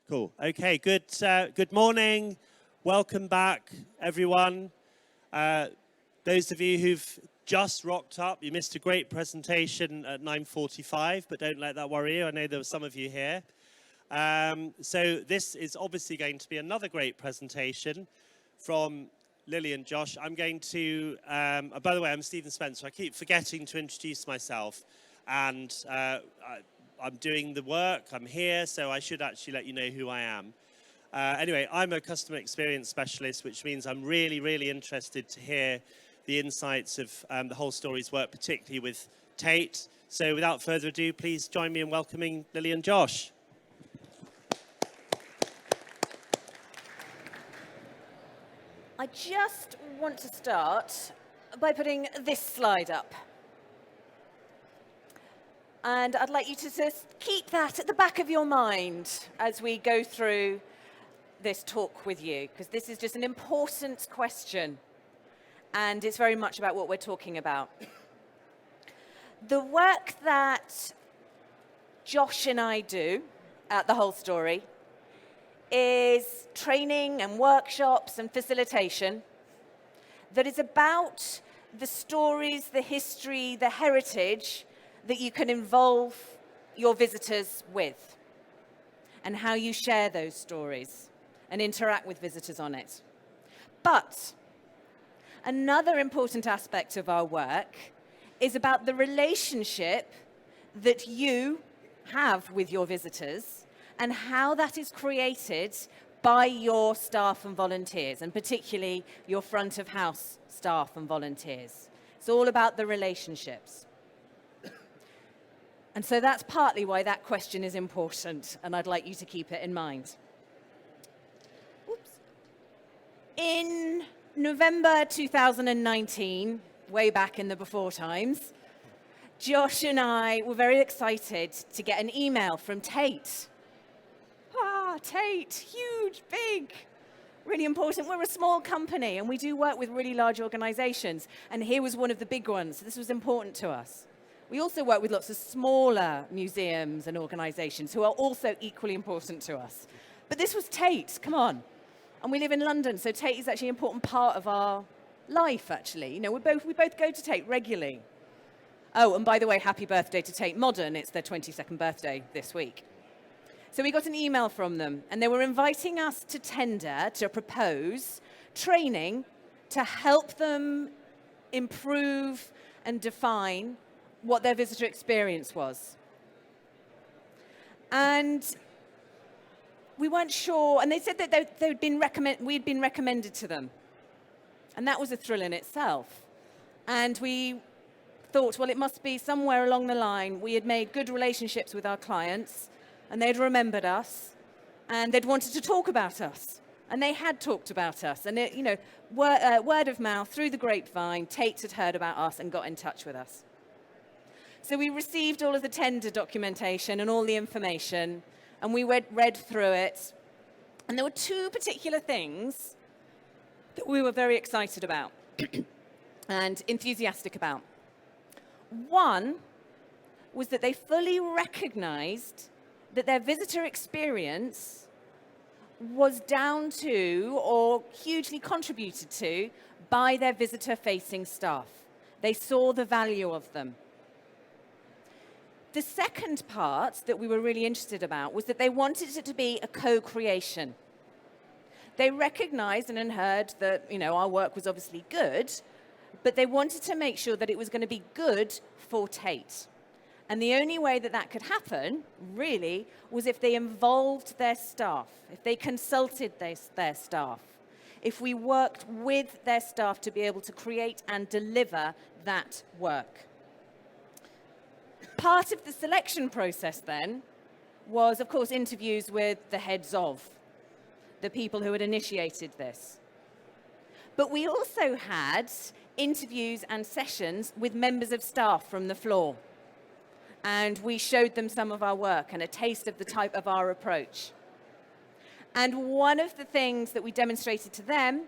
Cool. Okay, good morning. Welcome back, everyone. Those of you who've just rocked up, you missed a great presentation at 9:45, but don't let that worry you. I know there were some of you here. So this is obviously going to be another great presentation from Lily and Josh. I'm going to, by the way, I'm Stephen Spencer. I keep forgetting to introduce myself, and I'm doing the work, I'm here, so I should actually let you know who I am. Anyway, I'm a customer experience specialist, which means I'm really interested to hear the insights of the theWholeStory's work, particularly with Tate. So without further ado, please join me in welcoming Lily and Josh. I just want to start by putting this slide up. And I'd like you to just keep that at the back of your mind as we go through this talk with you, because this is just an important question, and it's very much about what we're talking about. The work that Josh and I do at theWholeStory is training and workshops and facilitation that is about the stories, the history, the heritage that you can involve your visitors with, and how you share those stories and interact with visitors on it. But another important aspect of our work is about the relationship that you have with your visitors and how that is created by your staff and volunteers, and particularly your front of house staff and volunteers. It's all about the relationships. And so that's partly why that question is important, and I'd like you to keep it in mind. Oops. In November 2019, way back in the before times, Josh and I were very excited to get an email from Tate. Tate, huge, big, really important. We're a small company, and we do work with really large organizations, and here was one of the big ones. This was important to us. We also work with lots of smaller museums and organizations who are also equally important to us. But this was Tate, come on. And we live in London, so Tate is actually an important part of our life, actually. You know, we both go to Tate regularly. Oh, and by the way, happy birthday to Tate Modern. It's their 22nd birthday this week. So we got an email from them, and they were inviting us to tender to propose training to help them improve and define what their visitor experience was. And we weren't sure, and they said that we'd been recommended to them. And that was a thrill in itself. And we thought, well, it must be somewhere along the line we had made good relationships with our clients, and they'd remembered us, and they'd wanted to talk about us. And they had talked about us. And, word of mouth, through the grapevine, Tate had heard about us and got in touch with us. So we received all of the tender documentation and all the information, and we read through it. And there were two particular things that we were very excited about and enthusiastic about. One was that they fully recognized that their visitor experience was down to or hugely contributed to by their visitor-facing staff. They saw the value of them. The second part that we were really interested about was that they wanted it to be a co-creation. They recognized and heard that, our work was obviously good, but they wanted to make sure that it was going to be good for Tate. And the only way that that could happen, really, was if they involved their staff, if they consulted their staff, if we worked with their staff to be able to create and deliver that work. Part of the selection process then was, of course, interviews with the heads of, the people who had initiated this. But we also had interviews and sessions with members of staff from the floor. And we showed them some of our work and a taste of the type of our approach. And one of the things that we demonstrated to them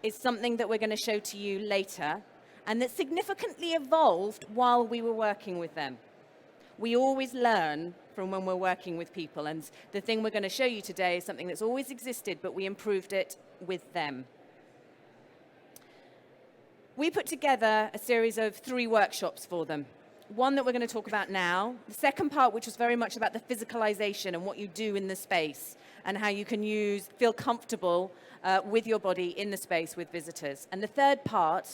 is something that we're going to show to you later, and that significantly evolved while we were working with them. We always learn from when we're working with people. And the thing we're going to show you today is something that's always existed, but we improved it with them. We put together a series of 3 workshops for them. One that we're going to talk about now. The second part, which was very much about the physicalization and what you do in the space and how you can feel comfortable with your body in the space with visitors. And the third part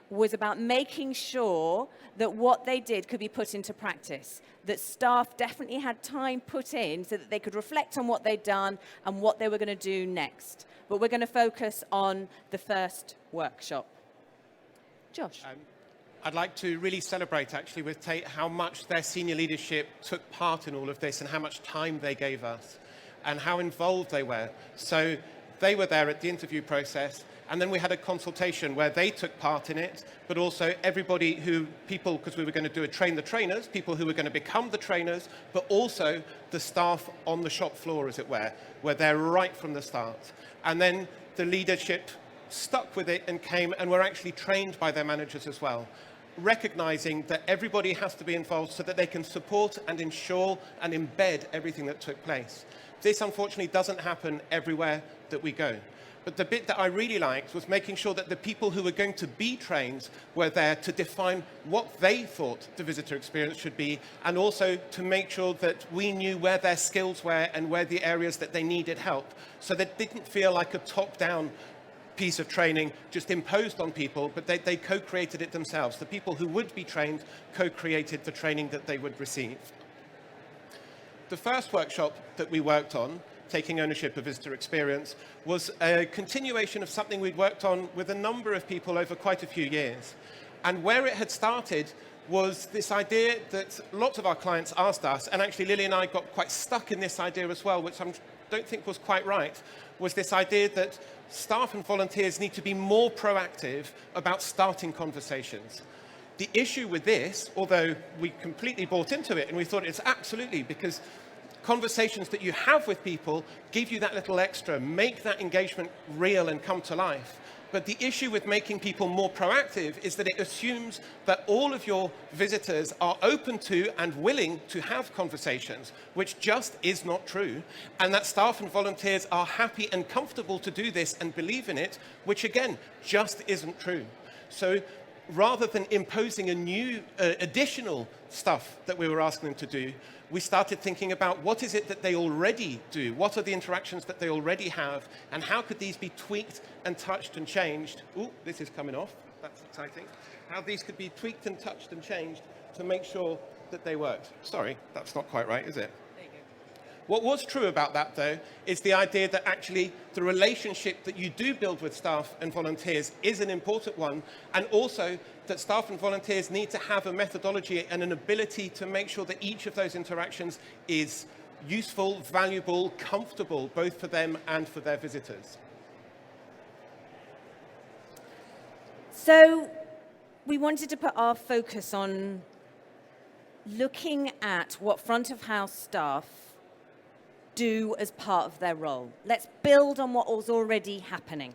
was about making sure that what they did could be put into practice, that staff definitely had time put in so that they could reflect on what they'd done and what they were going to do next. But we're going to focus on the first workshop. Josh. I'd like to really celebrate, actually, with Tate, how much their senior leadership took part in all of this and how much time they gave us and how involved they were. So they were there at the interview process, and then we had a consultation where they took part in it, but also everybody because we were going to do a train the trainers, people who were going to become the trainers, but also the staff on the shop floor, as it were there right from the start. And then the leadership stuck with it and came and were actually trained by their managers as well, recognizing that everybody has to be involved so that they can support and ensure and embed everything that took place. This, unfortunately, doesn't happen everywhere that we go. But the bit that I really liked was making sure that the people who were going to be trained were there to define what they thought the visitor experience should be, and also to make sure that we knew where their skills were and where the areas that they needed help, so that it didn't feel like a top-down piece of training just imposed on people, but they co-created it themselves. The people who would be trained co-created the training that they would receive. The first workshop that we worked on, taking ownership of visitor experience, was a continuation of something we'd worked on with a number of people over quite a few years. And where it had started was this idea that lots of our clients asked us, and actually Lily and I got quite stuck in this idea as well, which I don't think was quite right, was this idea that staff and volunteers need to be more proactive about starting conversations. The issue with this, although we completely bought into it and we thought it's absolutely, because conversations that you have with people give you that little extra, make that engagement real and come to life. But the issue with making people more proactive is that it assumes that all of your visitors are open to and willing to have conversations, which just is not true, and that staff and volunteers are happy and comfortable to do this and believe in it, which again, just isn't true. So rather than imposing a new additional stuff that we were asking them to do, we started thinking about what is it that they already do, what are the interactions that they already have, and how could these be tweaked and touched and changed. Ooh, this is coming off, that's exciting. How these could be tweaked and touched and changed to make sure that they worked. Sorry, that's not quite right, is it? What was true about that, though, is the idea that actually the relationship that you do build with staff and volunteers is an important one, and also that staff and volunteers need to have a methodology and an ability to make sure that each of those interactions is useful, valuable, comfortable, both for them and for their visitors. So we wanted to put our focus on looking at what front of house staff do as part of their role. Let's build on what was already happening.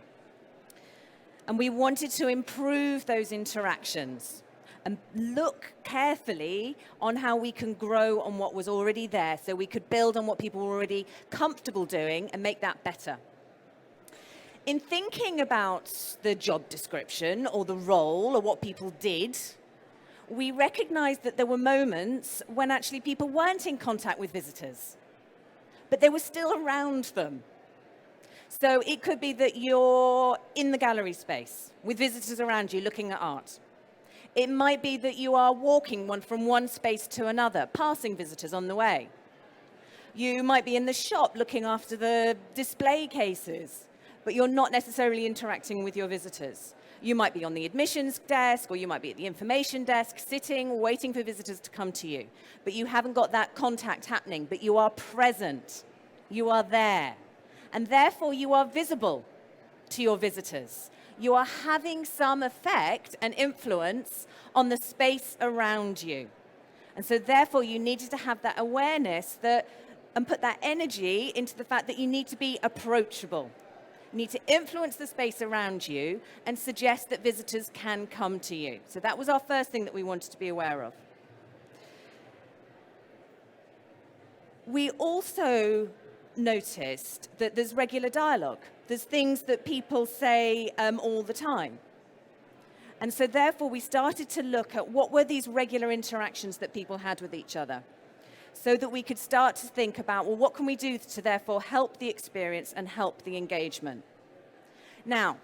And we wanted to improve those interactions and look carefully on how we can grow on what was already there, so we could build on what people were already comfortable doing and make that better. In thinking about the job description or the role or what people did, we recognized that there were moments when actually people weren't in contact with visitors, but they were still around them. So it could be that you're in the gallery space with visitors around you looking at art. It might be that you are walking from one space to another, passing visitors on the way. You might be in the shop looking after the display cases, but you're not necessarily interacting with your visitors. You might be on the admissions desk, or you might be at the information desk, sitting, waiting for visitors to come to you. But you haven't got that contact happening, but you are present. You are there. And therefore, you are visible to your visitors. You are having some effect and influence on the space around you. And so therefore, you needed to have that awareness and put that energy into the fact that you need to be approachable. You need to influence the space around you and suggest that visitors can come to you. So that was our first thing that we wanted to be aware of. We also noticed that there's regular dialogue. There's things that people say all the time. And so therefore we started to look at what were these regular interactions that people had with each other, so that we could start to think about, well, what can we do to therefore help the experience and help the engagement? Now,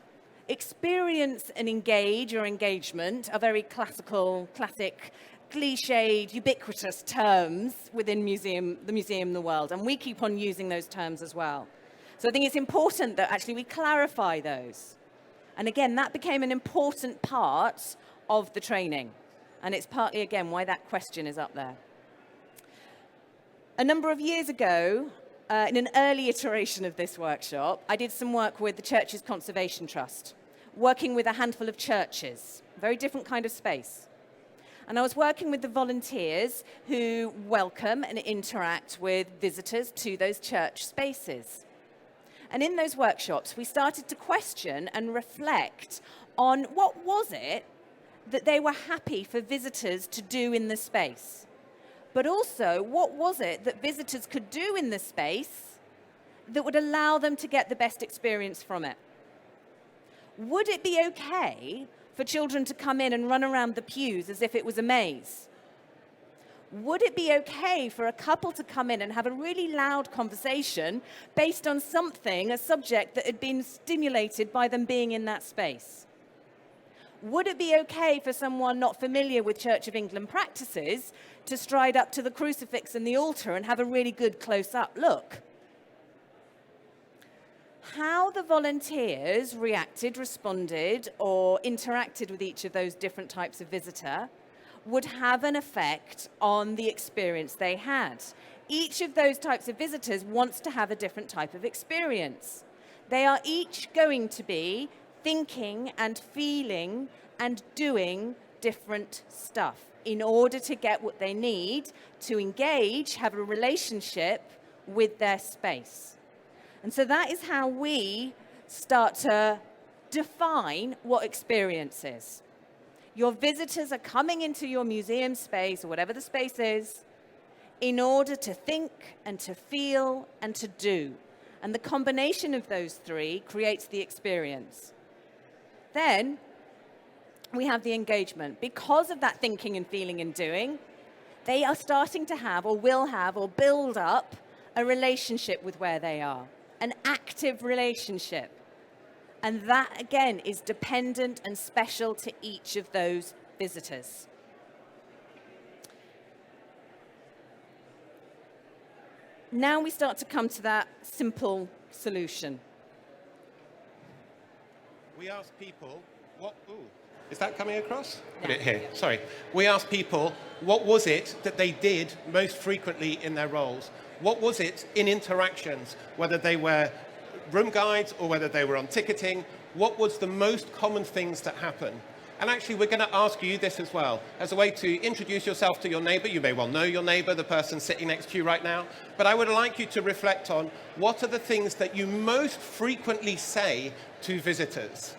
experience and engage or engagement are very classic, cliched, ubiquitous terms within the museum, the world, and we keep on using those terms as well. So I think it's important that actually we clarify those. And again, that became an important part of the training, and it's partly, again, why that question is up there. A number of years ago, in an early iteration of this workshop, I did some work with the Churches Conservation Trust, working with a handful of churches, very different kind of space. And I was working with the volunteers who welcome and interact with visitors to those church spaces. And in those workshops, we started to question and reflect on what was it that they were happy for visitors to do in the space. But also, what was it that visitors could do in the space that would allow them to get the best experience from it? Would it be okay for children to come in and run around the pews as if it was a maze? Would it be okay for a couple to come in and have a really loud conversation based on something, a subject that had been stimulated by them being in that space? Would it be okay for someone not familiar with Church of England practices to stride up to the crucifix and the altar and have a really good close-up look? How the volunteers reacted, responded, or interacted with each of those different types of visitor would have an effect on the experience they had. Each of those types of visitors wants to have a different type of experience. They are each going to be thinking and feeling and doing different stuff in order to get what they need to engage, have a relationship with their space. And so that is how we start to define what experience is. Your visitors are coming into your museum space, or whatever the space is, in order to think and to feel and to do. And the combination of those three creates the experience. Then we have the engagement. Because of that thinking and feeling and doing, they are starting to have or will have or build up a relationship with where they are, an active relationship. And that, again, is dependent and special to each of those visitors. Now we start to come to that simple solution. We asked people, is that coming across? Put it here, sorry. We asked people, what was it that they did most frequently in their roles? What was it in interactions, whether they were room guides or whether they were on ticketing? What was the most common things that happen? And actually, we're going to ask you this as well, as a way to introduce yourself to your neighbor. You may well know your neighbor, the person sitting next to you right now. But I would like you to reflect on what are the things that you most frequently say to visitors?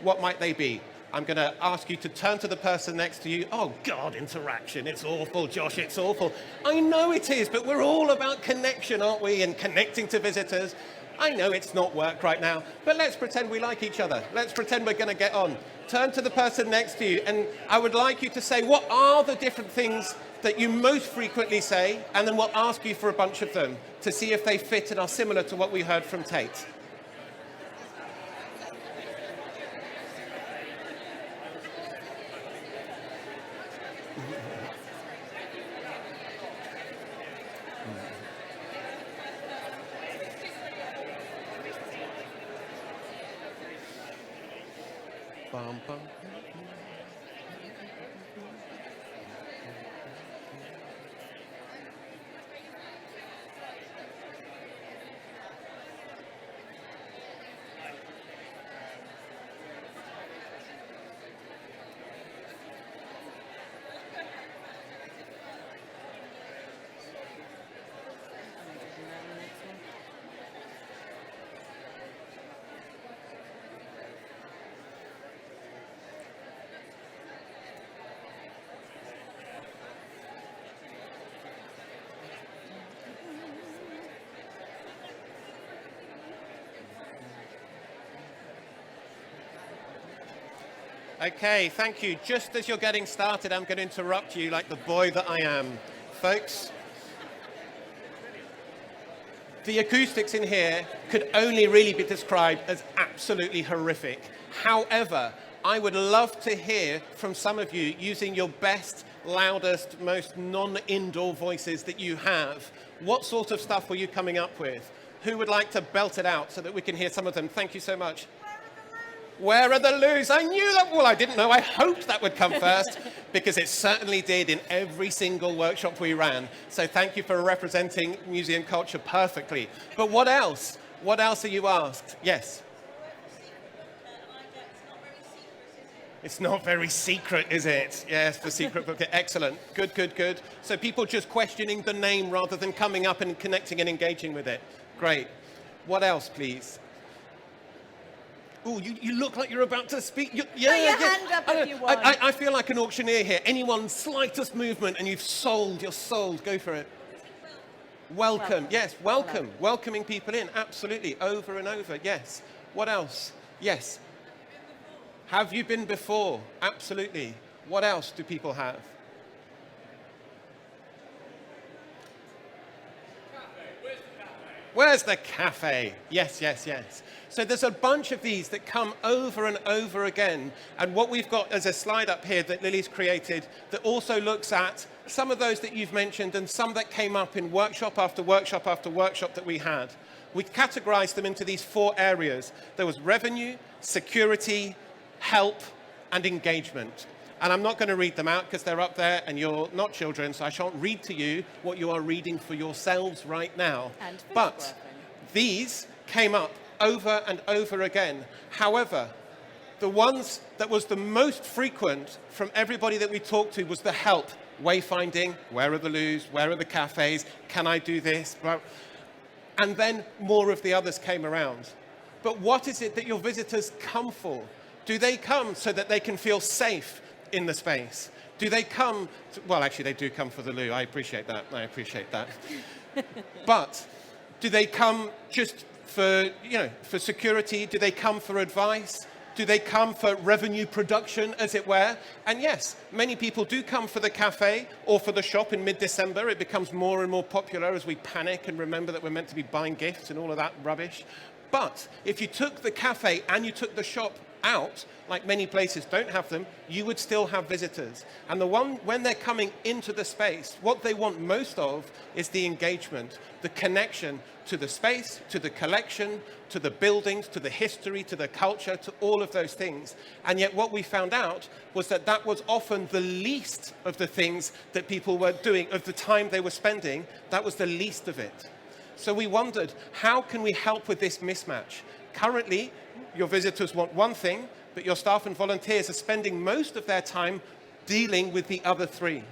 What might they be? I'm going to ask you to turn to the person next to you. Oh, God, interaction. It's awful, Josh, it's awful. I know it is, but we're all about connection, aren't we? And connecting to visitors. I know it's not work right now, but let's pretend we like each other. Let's pretend we're going to get on. Turn to the person next to you, and I would like you to say, what are the different things that you most frequently say? And then we'll ask you for a bunch of them to see if they fit and are similar to what we heard from Tate. Bum, bum. Okay, thank you. Just as you're getting started, I'm going to interrupt you like the boy that I am. Folks, the acoustics in here could only really be described as absolutely horrific. However, I would love to hear from some of you using your best, loudest, most non-indoor voices that you have. What sort of stuff were you coming up with? Who would like to belt it out so that we can hear some of them? Thank you so much. Where are the loos? I knew that. Well, I didn't know. I hoped that would come first because it certainly did in every single workshop we ran. So thank you for representing museum culture perfectly. But what else? What else are you asked? Yes. It's not very secret, is it? Yes, the secret book. Excellent. Good, good, good. So people just questioning the name rather than coming up and connecting and engaging with it. Great. What else, please? Oh, you look like you're about to speak. Put your hand up if you want. I feel like an auctioneer here. Anyone slightest movement and you're sold. Go for it. Welcome. Yes, welcome. Hello. Welcoming people in. Absolutely. Over and over. Yes. What else? Yes. Have you been before? Absolutely. What else do people have? Where's the cafe? Yes, yes, yes. So there's a bunch of these that come over and over again. And what we've got as a slide up here that Lily's created that also looks at some of those that you've mentioned and some that came up in workshop after workshop after workshop that we had. We categorized them into these 4 areas. There was revenue, security, help, and engagement. And I'm not going to read them out because they're up there and you're not children, so I shan't read to you what you are reading for yourselves right now. But these came up over and over again. However, the ones that was the most frequent from everybody that we talked to was the help. Wayfinding, where are the loos, where are the cafes, can I do this? And then more of the others came around. But what is it that your visitors come for? Do they come so that they can feel safe in the space? Do they come well, actually, they do come for the loo. I appreciate that. But do they come just for, for security? Do they come for advice? Do they come for revenue production, as it were? And yes, many people do come for the cafe or for the shop in mid-December. It becomes more and more popular as we panic and remember that we're meant to be buying gifts and all of that rubbish. But if you took the cafe and you took the shop out, like many places don't have them, you would still have visitors. And when they're coming into the space, what they want most of is the engagement, the connection to the space, to the collection, to the buildings, to the history, to the culture, to all of those things. And yet what we found out was that that was often the least of the things that people were doing, of the time they were spending. That was the least of it. So we wondered, how can we help with this mismatch? Currently, your visitors want one thing, but your staff and volunteers are spending most of their time dealing with the other 3.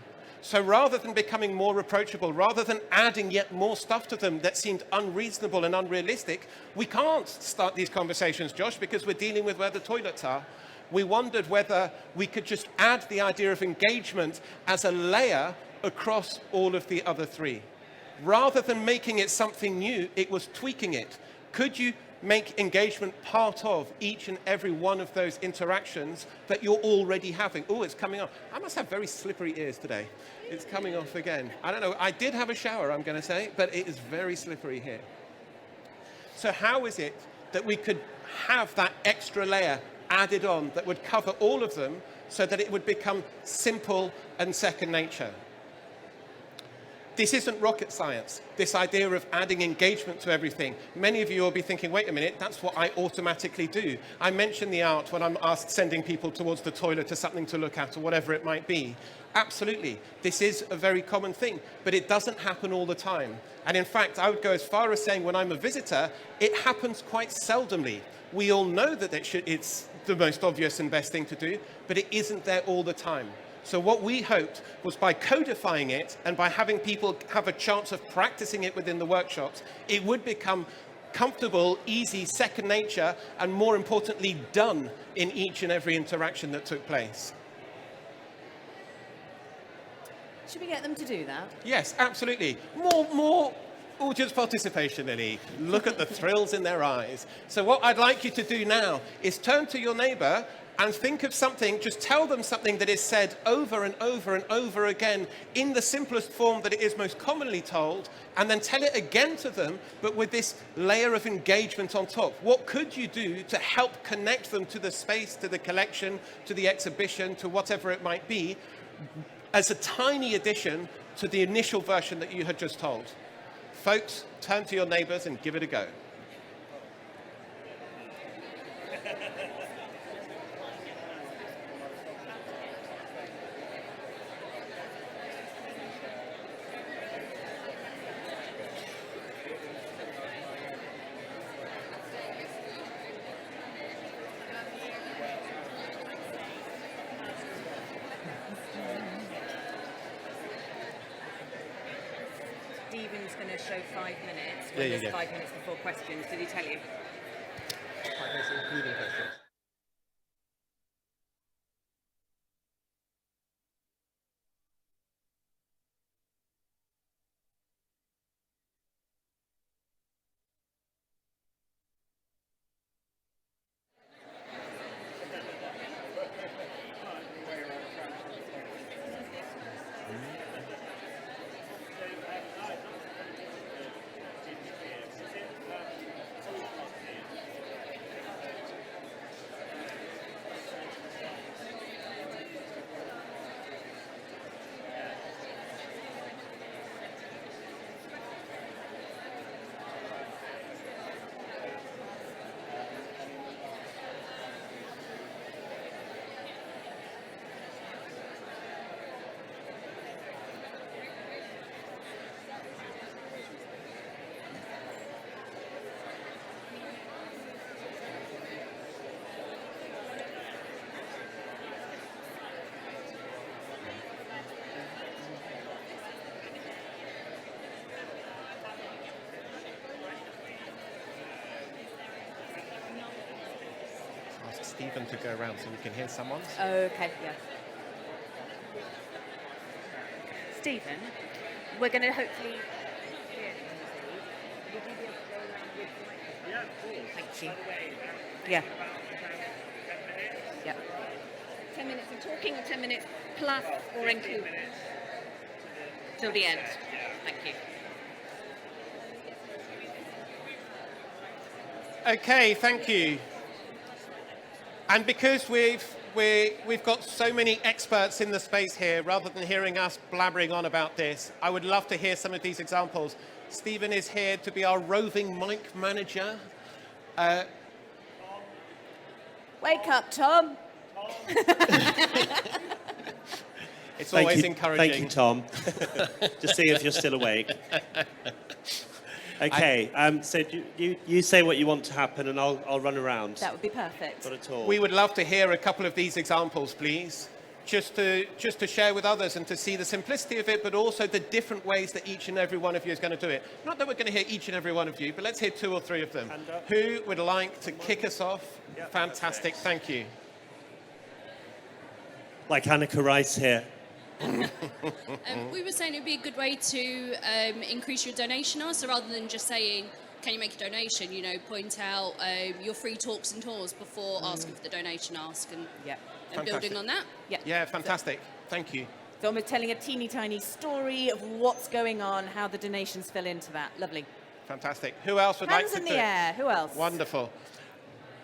So rather than becoming more approachable, rather than adding yet more stuff to them that seemed unreasonable and unrealistic, we can't start these conversations, Josh, because we're dealing with where the toilets are. We wondered whether we could just add the idea of engagement as a layer across all of the other 3. Rather than making it something new, it was tweaking it. Could you make engagement part of each and every one of those interactions that you're already having? Oh, it's coming off. I must have very slippery ears today. It's coming off again. I don't know. I did have a shower, I'm going to say, but it is very slippery here. So how is it that we could have that extra layer added on that would cover all of them so that it would become simple and second nature? This isn't rocket science, this idea of adding engagement to everything. Many of you will be thinking, wait a minute, that's what I automatically do. I mention the art when I'm asked sending people towards the toilet or something to look at or whatever it might be. Absolutely, this is a very common thing, but it doesn't happen all the time. And in fact, I would go as far as saying when I'm a visitor, it happens quite seldomly. We all know that it's the most obvious and best thing to do, but it isn't there all the time. So what we hoped was by codifying it and by having people have a chance of practicing it within the workshops, it would become comfortable, easy, second nature, and more importantly, done in each and every interaction that took place. Should we get them to do that? Yes, absolutely. More audience participation, Lily. Look at the thrills in their eyes. So what I'd like you to do now is turn to your neighbour and think of something, just tell them something that is said over and over and over again in the simplest form that it is most commonly told, and then tell it again to them, but with this layer of engagement on top. What could you do to help connect them to the space, to the collection, to the exhibition, to whatever it might be, as a tiny addition to the initial version that you had just told? Folks, turn to your neighbors and give it a go. Stephen's going to show 5 minutes. When there's 5 minutes before questions. Did he tell you? 5 minutes including questions. Stephen to go around so we can hear someone. Okay, yeah. Stephen, we're going to hopefully... Yeah, of course. Thank you. Yeah. Yeah. 10 minutes of talking or 10 minutes plus or include? Till the end. Thank you. Okay, thank you. And because we've got so many experts in the space here, rather than hearing us blabbering on about this, I would love to hear some of these examples. Stephen is here to be our roving mic manager. Wake up, Tom. It's always encouraging. Thank you, Tom. Just see if you're still awake. Okay, so you say what you want to happen, and I'll run around. That would be perfect. Not at all. We would love to hear a couple of these examples, please, just to share with others and to see the simplicity of it, but also the different ways that each and every one of you is going to do it. Not that we're going to hear each and every one of you, but let's hear 2 or 3 of them. Who would like to kick us off? Yeah, fantastic, thank you. Like Annika Rice here. We were saying it would be a good way to increase your donation ask, so rather than just saying, can you make a donation, you know, point out your free talks and tours before asking for the donation ask and building on that. Yeah, fantastic. Thank you. So almost telling a teeny tiny story of what's going on, how the donations fill into that. Lovely. Fantastic. Who else would like Hands to in do the air. Who else? Wonderful.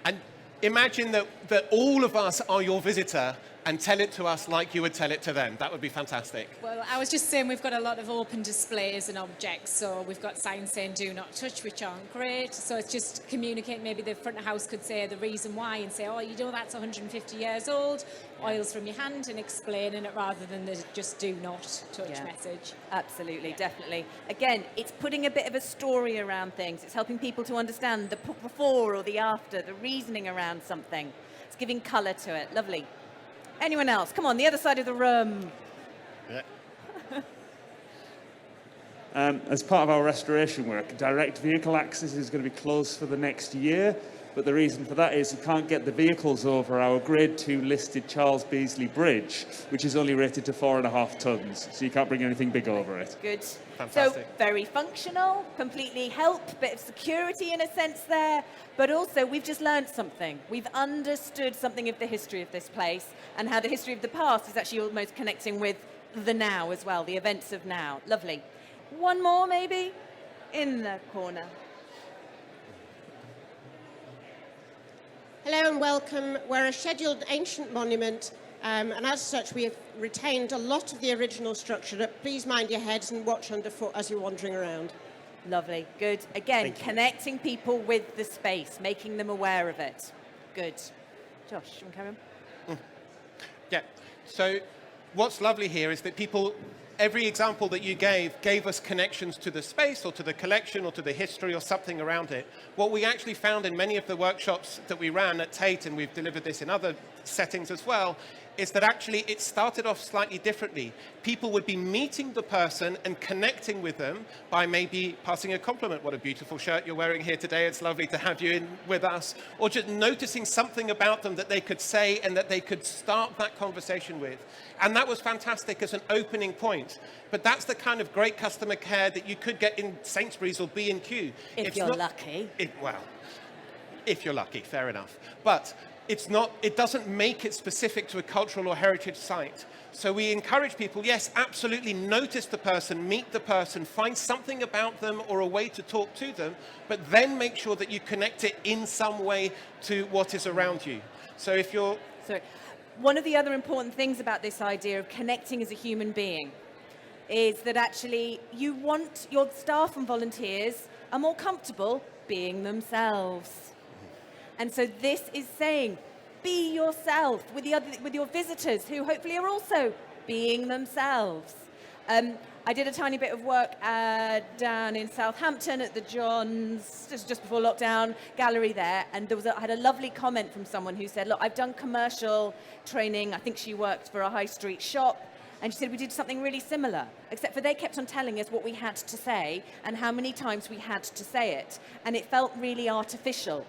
And imagine that all of us are your visitor and tell it to us like you would tell it to them. That would be fantastic. Well, I was just saying we've got a lot of open displays and objects, so we've got signs saying do not touch, which aren't great. So it's just communicate, maybe the front of house could say the reason why and say, oh, you know, that's 150 years old, oils from your hand, and explaining it rather than the just do not touch message. Absolutely, definitely. Again, it's putting a bit of a story around things. It's helping people to understand the before or the after, the reasoning around something. It's giving colour to it. Lovely. Anyone else? Come on, the other side of the room. As part of our restoration work, direct vehicle access is going to be closed for the next year. But the reason for that is you can't get the vehicles over our Grade 2 listed Charles Beasley Bridge, which is only rated to 4.5 tonnes. So you can't bring anything big over it. Good. Fantastic. So very functional, completely help, bit of security in a sense there, but also we've just learned something. We've understood something of the history of this place and how the history of the past is actually almost connecting with the now as well, the events of now. Lovely. One more maybe in the corner. Hello and welcome. We're a scheduled ancient monument, and as such we have retained a lot of the original structure. But please mind your heads and watch underfoot as you're wandering around. Lovely, good. Again, connecting people with the space, making them aware of it. Good. Josh, you want to carry on? Yeah. So what's lovely here is that people, every example that you gave us connections to the space or to the collection or to the history or something around it. What we actually found in many of the workshops that we ran at Tate, and we've delivered this in other settings as well, is that actually it started off slightly differently. People would be meeting the person and connecting with them by maybe passing a compliment. What a beautiful shirt you're wearing here today. It's lovely to have you in with us. Or just noticing something about them that they could say and that they could start that conversation with. And that was fantastic as an opening point. But that's the kind of great customer care that you could get in Sainsbury's or B&Q. If you're lucky. Well, if you're lucky, fair enough. But it doesn't make it specific to a cultural or heritage site. So we encourage people, yes, absolutely notice the person, meet the person, find something about them or a way to talk to them, but then make sure that you connect it in some way to what is around you. So if you're... Sorry. One of the other important things about this idea of connecting as a human being is that actually you want your staff and volunteers are more comfortable being themselves. And so this is saying, be yourself with your visitors who hopefully are also being themselves. I did a tiny bit of work down in Southampton at the Johns, just before lockdown, gallery there, and I had a lovely comment from someone who said, look, I've done commercial training, I think she worked for a high street shop, and she said we did something really similar, except for they kept on telling us what we had to say and how many times we had to say it, and it felt really artificial.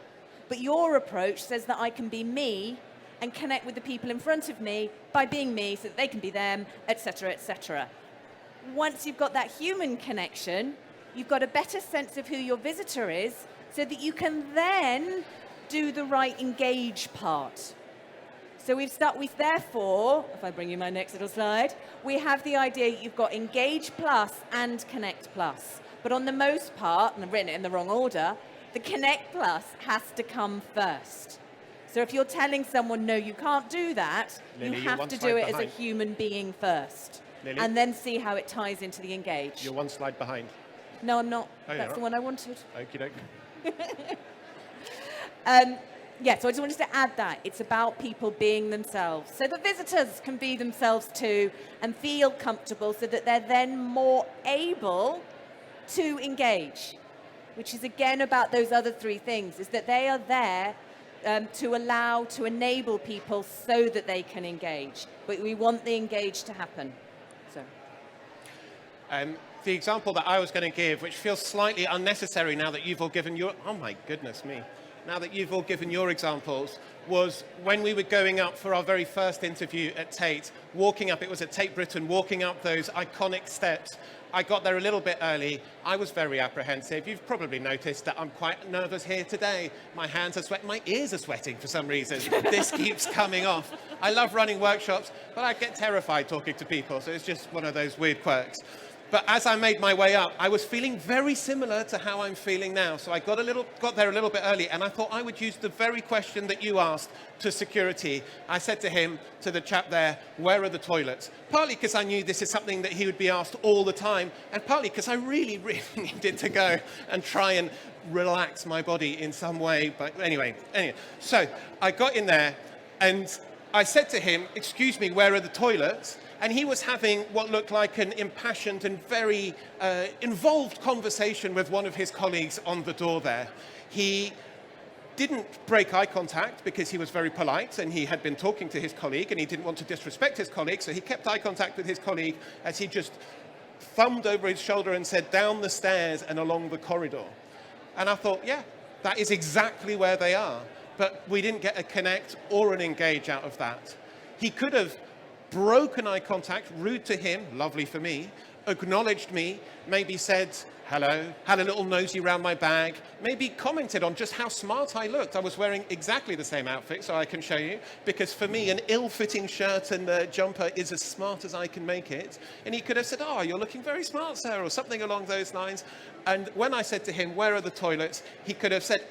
But your approach says that I can be me and connect with the people in front of me by being me so that they can be them, etc., etc. Once you've got that human connection, you've got a better sense of who your visitor is so that you can then do the right engage part. So therefore, if I bring you my next little slide, we have the idea that you've got engage plus and connect plus. But on the most part, and I've written it in the wrong order, the Connect Plus has to come first. So if you're telling someone, no, you can't do that, Lily, you have to do it as a human being first. Lily? And then see how it ties into the Engage. You're one slide behind. No, I'm not. Oh, That's the one I wanted. Okie doke. Yeah, so I just wanted to add that. It's about people being themselves. So the visitors can be themselves too and feel comfortable so that they're then more able to engage. Which is again about those other three things, is that they are there to enable people so that they can engage. But we want the engage to happen. So. The example that I was going to give, which feels slightly unnecessary now that you've all given your, oh my goodness me, now that you've all given your examples, was when we were going up for our very first interview at Tate, walking up, it was at Tate Britain, walking up those iconic steps. I got there a little bit early. I was very apprehensive. You've probably noticed that I'm quite nervous here today. My hands are sweating. My ears are sweating for some reason. This keeps coming off. I love running workshops, but I get terrified talking to people, so it's just one of those weird quirks. But as I made my way up, I was feeling very similar to how I'm feeling now. So I got there a little bit early, and I thought I would use the very question that you asked to security. I said to him, to the chap there, where are the toilets? Partly because I knew this is something that he would be asked all the time, and partly because I really, really needed to go and try and relax my body in some way. But anyway. So I got in there, and I said to him, excuse me, where are the toilets? And he was having what looked like an impassioned and very involved conversation with one of his colleagues on the door there. He didn't break eye contact because he was very polite and he had been talking to his colleague and he didn't want to disrespect his colleague, so he kept eye contact with his colleague as he just thumbed over his shoulder and said, down the stairs and along the corridor. And I thought, yeah, That is exactly where they are. But we didn't get a connect or an engage out of that. He could have broken eye contact, rude to him, lovely for me, acknowledged me, maybe said hello, had a little nosy round my bag, maybe commented on just how smart I looked. I was wearing exactly the same outfit, so I can show you, because for me, an ill-fitting shirt and jumper is as smart as I can make it. And he could have said, oh, you're looking very smart, sir, or something along those lines. And when I said to him, where are the toilets? He could have said,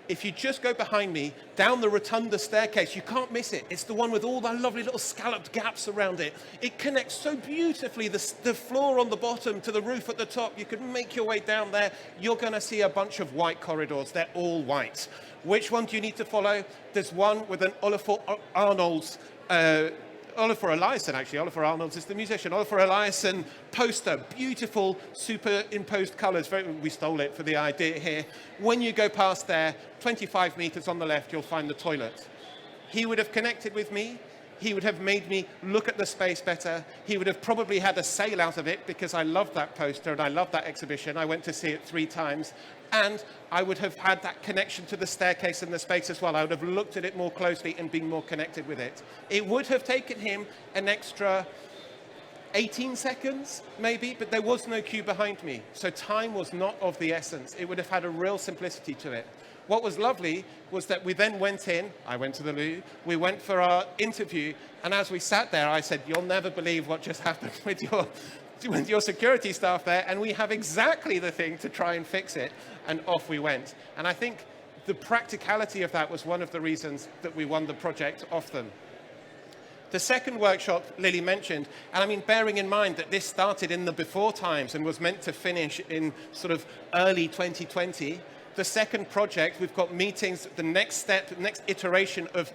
if you just go behind me, down the rotunda staircase, you can't miss it. It's the one with all the lovely little scalloped gaps around it. It connects so beautifully, the floor on the bottom to the roof at the top. You can make your way down there. You're going to see a bunch of white corridors. They're all white. Which one do you need to follow? There's one with an Oliver Arnold's Oliver Eliasson, actually. Oliver Arnold is the musician. Oliver Eliasson poster, beautiful superimposed colours. We stole it for the idea here. When you go past there, 25 metres on the left, you'll find the toilet. He would have connected with me. He would have made me look at the space better. He would have probably had a sale out of it because I loved that poster and I loved that exhibition. I went to see it 3 times. And I would have had that connection to the staircase and the space as well. I would have looked at it more closely and been more connected with it. It would have taken him an extra 18 seconds, maybe, but there was no queue behind me. So time was not of the essence. It would have had a real simplicity to it. What was lovely was that we then went in, I went to the loo, we went for our interview, and as we sat there, I said, you'll never believe what just happened with your security staff there, and we have exactly the thing to try and fix it, and off we went. And I think the practicality of that was one of the reasons that we won the project off them. The second workshop Lily mentioned, and I mean, bearing in mind that this started in the before times and was meant to finish in sort of early 2020, the second project, we've got meetings, the next step, the next iteration of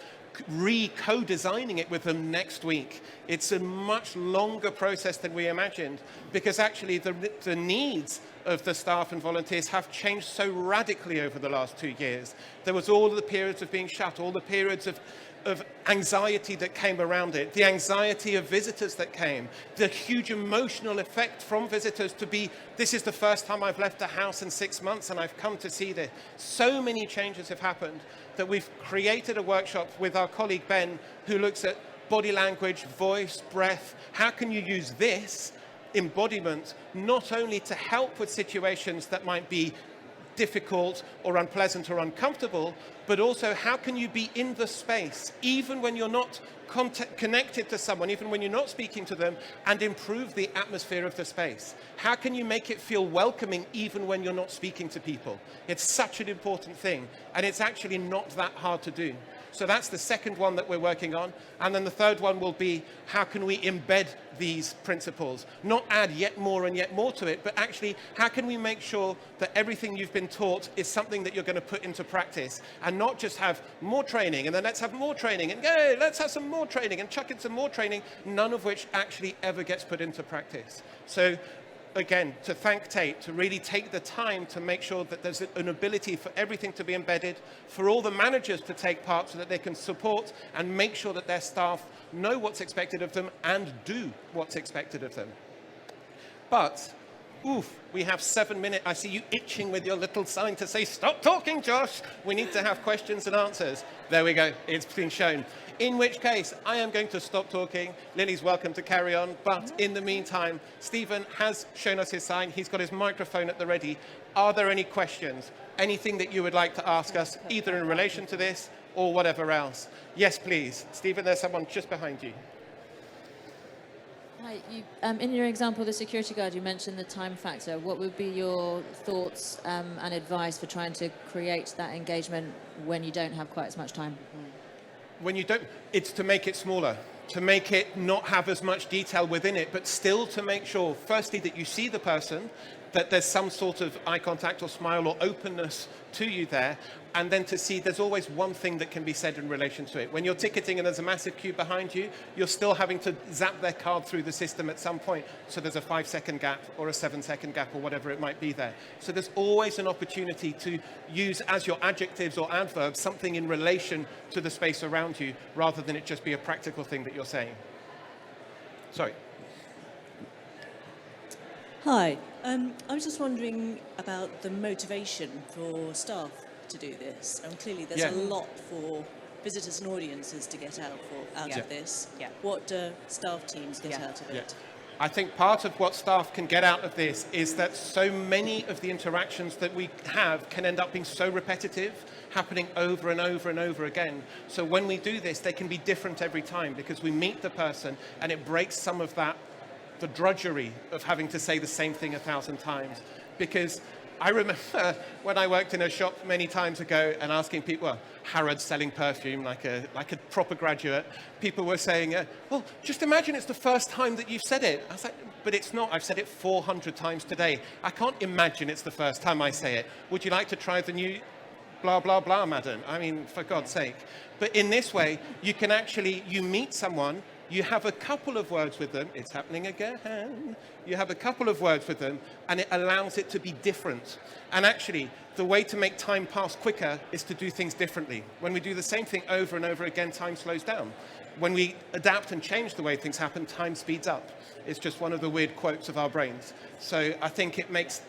co-designing it with them next week. It's a much longer process than we imagined, because actually the needs of the staff and volunteers have changed so radically over the last 2 years. There was all the periods of being shut, all the periods of anxiety that came around it, the anxiety of visitors that came, the huge emotional effect from visitors to be, this is the first time I've left the house in 6 months and I've come to see this. So many changes have happened that we've created a workshop with our colleague Ben, who looks at body language, voice, breath. How can you use this embodiment not only to help with situations that might be difficult or unpleasant or uncomfortable, but also how can you be in the space, even when you're not connected to someone, even when you're not speaking to them, and improve the atmosphere of the space? How can you make it feel welcoming even when you're not speaking to people? It's such an important thing, and it's actually not that hard to do. So that's the second one that we're working on. And then the third one will be, how can we embed these principles? Not add yet more to it, but actually, how can we make sure that everything you've been taught is something that you're going to put into practice, and not just have more training, and then let's have more training, and let's have some more training, and chuck in some more training, none of which actually ever gets put into practice. So again, to thank Tate, to really take the time to make sure that there's an ability for everything to be embedded, for all the managers to take part so that they can support and make sure that their staff know what's expected of them and do what's expected of them. But, we have 7 minutes. I see you itching with your little sign to say, stop talking, Josh. We need to have questions and answers. There we go. It's been shown. In which case, I am going to stop talking. Lily's welcome to carry on. But in the meantime, Stephen has shown us his sign. He's got his microphone at the ready. Are there any questions? Anything that you would like to ask us, either in relation to this or whatever else? Yes, please. Stephen, there's someone just behind you. Hi, in your example, the security guard, you mentioned the time factor. What would be your thoughts and advice for trying to create that engagement when you don't have quite as much time? When you don't, it's to make it smaller, to make it not have as much detail within it, but still to make sure, firstly, that you see the person, that there's some sort of eye contact or smile or openness to you there, and then to see there's always one thing that can be said in relation to it. When you're ticketing and there's a massive queue behind you, you're still having to zap their card through the system at some point, so there's a 5-second gap or a 7-second gap or whatever it might be there. So there's always an opportunity to use as your adjectives or adverbs something in relation to the space around you, rather than it just be a practical thing that you're saying. Sorry. Hi, I was just wondering about the motivation for staff. to do this? And clearly there's a lot for visitors and audiences to get out of this. Yeah. What do staff teams get out of it? I think part of what staff can get out of this is that so many of the interactions that we have can end up being so repetitive, happening over and over and over again. So when we do this, they can be different every time because we meet the person and it breaks some of that, the drudgery of having to say the same thing 1,000 times. Because I remember when I worked in a shop many times ago and asking people, well, Harrods selling perfume like a proper graduate, people were saying, well, just imagine it's the first time that you've said it. I was like, but it's not. I've said it 400 times today. I can't imagine it's the first time I say it. Would you like to try the new blah, blah, blah, madam? I mean, for God's sake. But in this way, you can actually, you meet someone, you have a couple of words with them. It's happening again. You have a couple of words with them, and it allows it to be different. And actually, the way to make time pass quicker is to do things differently. When we do the same thing over and over again, time slows down. When we adapt and change the way things happen, time speeds up. It's just one of the weird quirks of our brains. So I think it makes,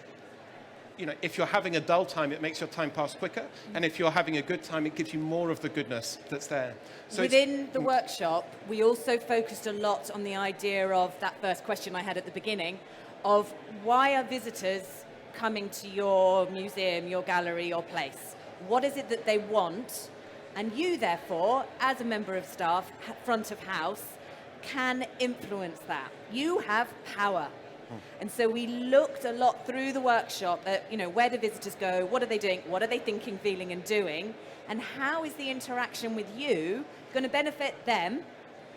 if you're having a dull time, it makes your time pass quicker. And if you're having a good time, it gives you more of the goodness that's there. So within the workshop, we also focused a lot on the idea of that first question I had at the beginning of why are visitors coming to your museum, your gallery, your place? What is it that they want? And you, therefore, as a member of staff, front of house, can influence that. You have power. And so we looked a lot through the workshop at, where do visitors go? What are they doing? What are they thinking, feeling, and doing? And how is the interaction with you going to benefit them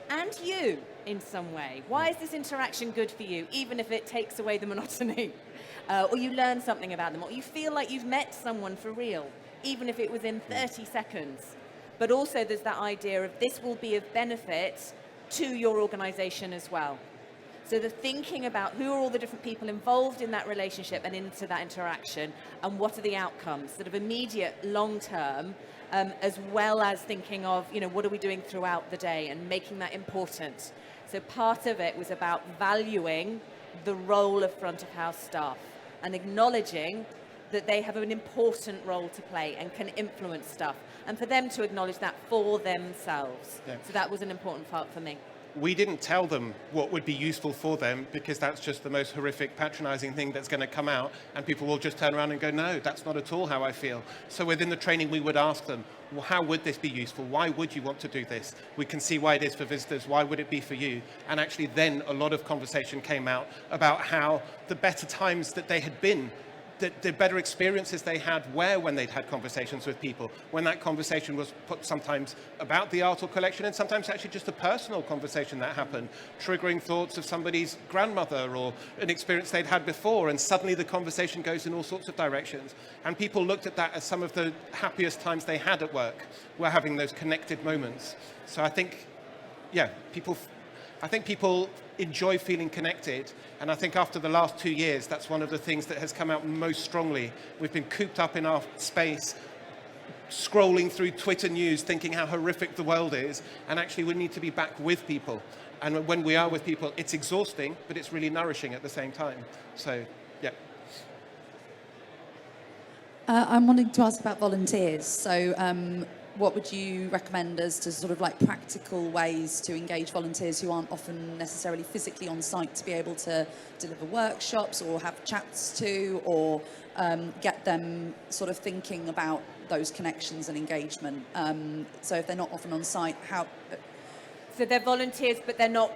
and you in some way? Why is this interaction good for you, even if it takes away the monotony? Or you learn something about them, or you feel like you've met someone for real, even if it was in 30 seconds. But also there's that idea of this will be of benefit to your organization as well. So the thinking about who are all the different people involved in that relationship and into that interaction, and what are the outcomes, sort of immediate, long-term, as well as thinking of, what are we doing throughout the day and making that important. So part of it was about valuing the role of front of house staff and acknowledging that they have an important role to play and can influence stuff, and for them to acknowledge that for themselves. Yeah. So that was an important part for me. We didn't tell them what would be useful for them because that's just the most horrific, patronizing thing that's going to come out, and people will just turn around and go, no, that's not at all how I feel. So within the training, we would ask them, well, how would this be useful? Why would you want to do this? We can see why it is for visitors. Why would it be for you? And actually then a lot of conversation came out about how the better times that they had been, the better experiences they had when they'd had conversations with people, when that conversation was put sometimes about the art or collection, and sometimes actually just a personal conversation that happened, triggering thoughts of somebody's grandmother or an experience they'd had before, and suddenly the conversation goes in all sorts of directions. And people looked at that as some of the happiest times they had at work, were having those connected moments. So I think, people enjoy feeling connected, and I think after the last 2 years, that's one of the things that has come out most strongly. We've been cooped up in our space, scrolling through Twitter news, thinking how horrific the world is, and actually we need to be back with people. And when we are with people, it's exhausting, but it's really nourishing at the same time. So, yeah. I'm wanting to ask about volunteers. So, what would you recommend as to sort of like practical ways to engage volunteers who aren't often necessarily physically on site to be able to deliver workshops or have chats to, or get them sort of thinking about those connections and engagement? So if they're not often on site, how? So they're volunteers, but they're not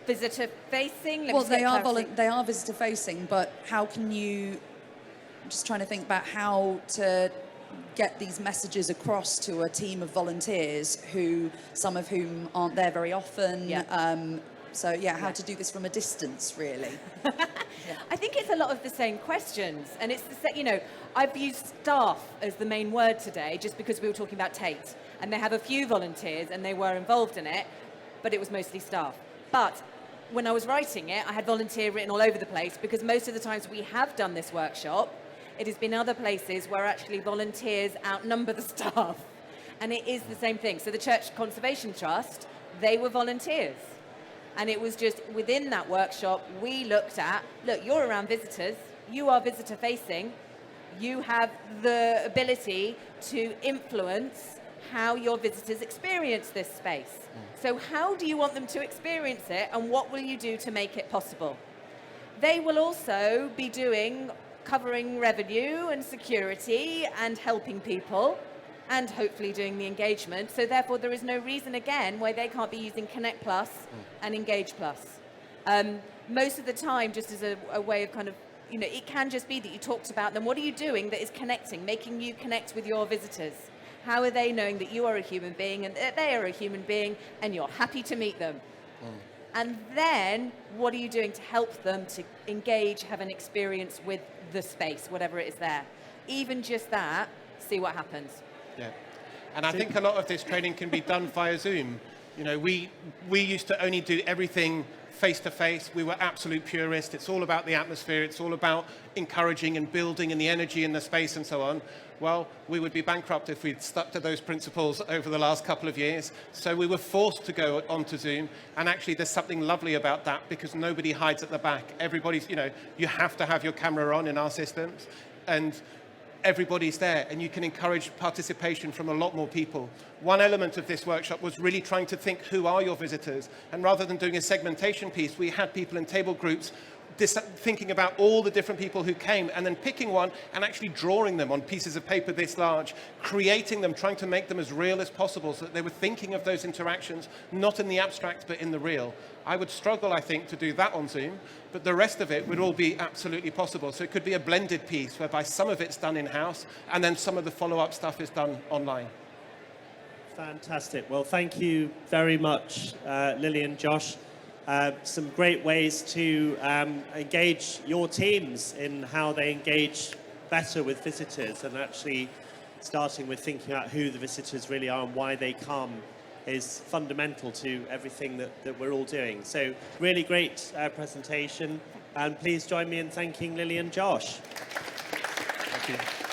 visitor facing? Well, they are visitor facing, but how can you, I'm just trying to think about how to get these messages across to a team of volunteers who, some of whom aren't there very often. Yeah. How to do this from a distance, really. I think it's a lot of the same questions, and it's I've used staff as the main word today just because we were talking about Tate, and they have a few volunteers and they were involved in it, but it was mostly staff. But when I was writing it, I had volunteer written all over the place because most of the times we have done this workshop, it has been other places where actually volunteers outnumber the staff. And it is the same thing. So the Church Conservation Trust, they were volunteers. And it was just within that workshop, we looked at, look, you're around visitors, you are visitor facing, You have the ability to influence how your visitors experience this space. So how do you want them to experience it, and what will you do to make it possible? They will also be covering revenue and security and helping people, and hopefully doing the engagement. So therefore, there is no reason, again, why they can't be using Connect Plus and Engage Plus. Most of the time, just as a way of kind of, it can just be that you talked about them. What are you doing that is connecting, making you connect with your visitors? How are they knowing that you are a human being and that they are a human being and you're happy to meet them? And then, what are you doing to help them to engage, have an experience with the space, whatever it is there? Even just that, see what happens. Yeah, and I think a lot of this training can be done via Zoom. We used to only do everything face-to-face. We were absolute purists. It's all about the atmosphere. It's all about encouraging and building and the energy in the space and so on. Well, we would be bankrupt if we'd stuck to those principles over the last couple of years. So we were forced to go onto Zoom. And actually, there's something lovely about that because nobody hides at the back. Everybody's, you have to have your camera on in our systems. And everybody's there, and you can encourage participation from a lot more people. One element of this workshop was really trying to think, who are your visitors? And rather than doing a segmentation piece, we had people in table groups thinking about all the different people who came, and then picking one and actually drawing them on pieces of paper this large, creating them, trying to make them as real as possible so that they were thinking of those interactions, not in the abstract, but in the real. I would struggle, I think, to do that on Zoom, but the rest of it would all be absolutely possible. So it could be a blended piece whereby some of it's done in-house and then some of the follow-up stuff is done online. Fantastic. Well, thank you very much, Lily and Josh. Some great ways to engage your teams in how they engage better with visitors, and actually starting with thinking about who the visitors really are and why they come is fundamental to everything that we're all doing. So really great presentation, and please join me in thanking Lily and Josh. Thank you.